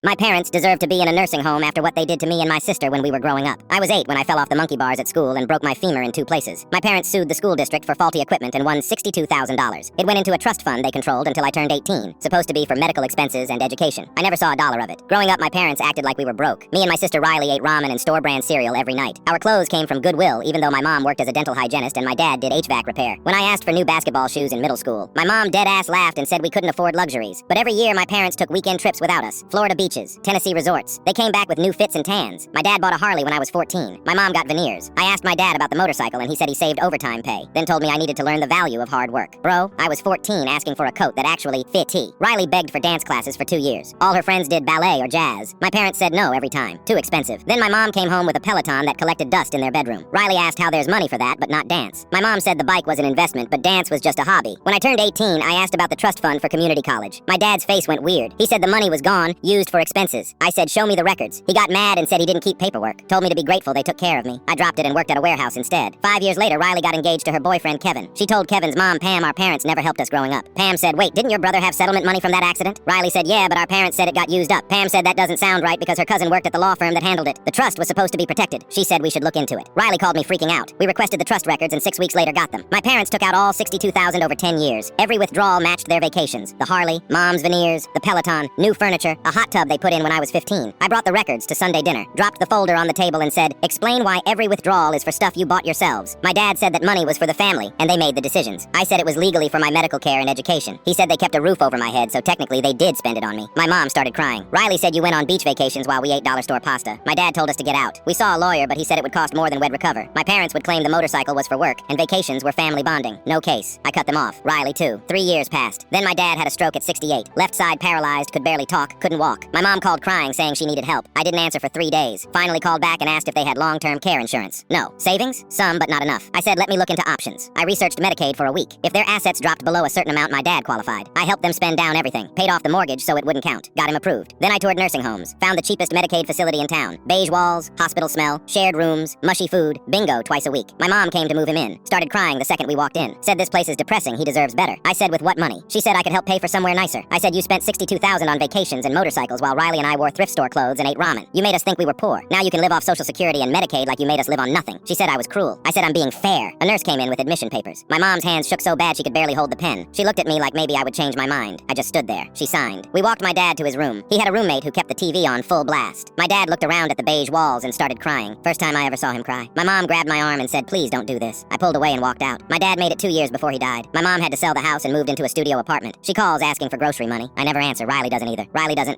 My parents deserve to be in a nursing home after what they did to me and my sister when we were growing up. I was 8 when I fell off the monkey bars at school and broke my femur in 2 places. My parents sued the school district for faulty equipment and won $62,000. It went into a trust fund they controlled until I turned 18, supposed to be for medical expenses and education. I never saw a dollar of it. Growing up, my parents acted like we were broke. Me and my sister Riley ate ramen and store-brand cereal every night. Our clothes came from Goodwill, even though my mom worked as a dental hygienist and my dad did HVAC repair. When I asked for new basketball shoes in middle school, my mom dead-ass laughed and said we couldn't afford luxuries. But every year, my parents took weekend trips without us. Florida beaches, Tennessee resorts. They came back with new fits and tans. My dad bought a Harley when I was 14. My mom got veneers. I asked my dad about the motorcycle and he said he saved overtime pay, then told me I needed to learn the value of hard work. Bro, I was 14 asking for a coat that actually fit. Riley begged for dance classes for 2 years. All her friends did ballet or jazz. My parents said no every time. Too expensive. Then my mom came home with a Peloton that collected dust in their bedroom. Riley asked how there's money for that but not dance. My mom said the bike was an investment but dance was just a hobby. When I turned 18, I asked about the trust fund for community college. My dad's face went weird. He said the money was gone, used for expenses. I said show me the records. He got mad and said he didn't keep paperwork. Told me to be grateful they took care of me. I dropped it and worked at a warehouse instead. 5 years later, Riley got engaged to her boyfriend, Kevin. She told Kevin's mom, Pam, our parents never helped us growing up. Pam said, wait, didn't your brother have settlement money from that accident? Riley said, yeah, but our parents said it got used up. Pam said that doesn't sound right because her cousin worked at the law firm that handled it. The trust was supposed to be protected. She said we should look into it. Riley called me freaking out. We requested the trust records and 6 weeks later got them. My parents took out all $62,000 over 10 years. Every withdrawal matched their vacations. The Harley, mom's veneers, the Peloton, new furniture, a hot tub they put in when I was 15. I brought the records to Sunday dinner. Dropped the folder on the table and said, explain why every withdrawal is for stuff you bought yourselves. My dad said that money was for the family, and they made the decisions. I said it was legally for my medical care and education. He said they kept a roof over my head, so technically they did spend it on me. My mom started crying. Riley said you went on beach vacations while we ate dollar store pasta. My dad told us to get out. We saw a lawyer, but he said it would cost more than we'd recover. My parents would claim the motorcycle was for work, and vacations were family bonding. No case. I cut them off. Riley too. 3 years passed. Then my dad had a stroke at 68. Left side paralyzed, could barely talk, couldn't walk. My mom called crying saying she needed help. I didn't answer for 3 days. Finally called back and asked if they had long-term care insurance. No. Savings? Some, but not enough. I said let me look into options. I researched Medicaid for a week. If their assets dropped below a certain amount, my dad qualified. I helped them spend down everything. Paid off the mortgage so it wouldn't count. Got him approved. Then I toured nursing homes. Found the cheapest Medicaid facility in town. Beige walls, hospital smell, shared rooms, mushy food, bingo twice a week. My mom came to move him in. Started crying the second we walked in. Said this place is depressing, he deserves better. I said with what money? She said I could help pay for somewhere nicer. I said you spent $62,000 on vacations and motorcycles while Riley and I wore thrift store clothes and ate ramen. You made us think we were poor. Now you can live off Social Security and Medicaid like you made us live on nothing. She said I was cruel. I said I'm being fair. A nurse came in with admission papers. My mom's hands shook so bad she could barely hold the pen. She looked at me like maybe I would change my mind. I just stood there. She signed. We walked my dad to his room. He had a roommate who kept the TV on full blast. My dad looked around at the beige walls and started crying. First time I ever saw him cry. My mom grabbed my arm and said, please don't do this. I pulled away and walked out. My dad made it 2 years before he died. My mom had to sell the house and moved into a studio apartment. She calls asking for grocery money. I never answer. Riley doesn't either. Riley doesn't.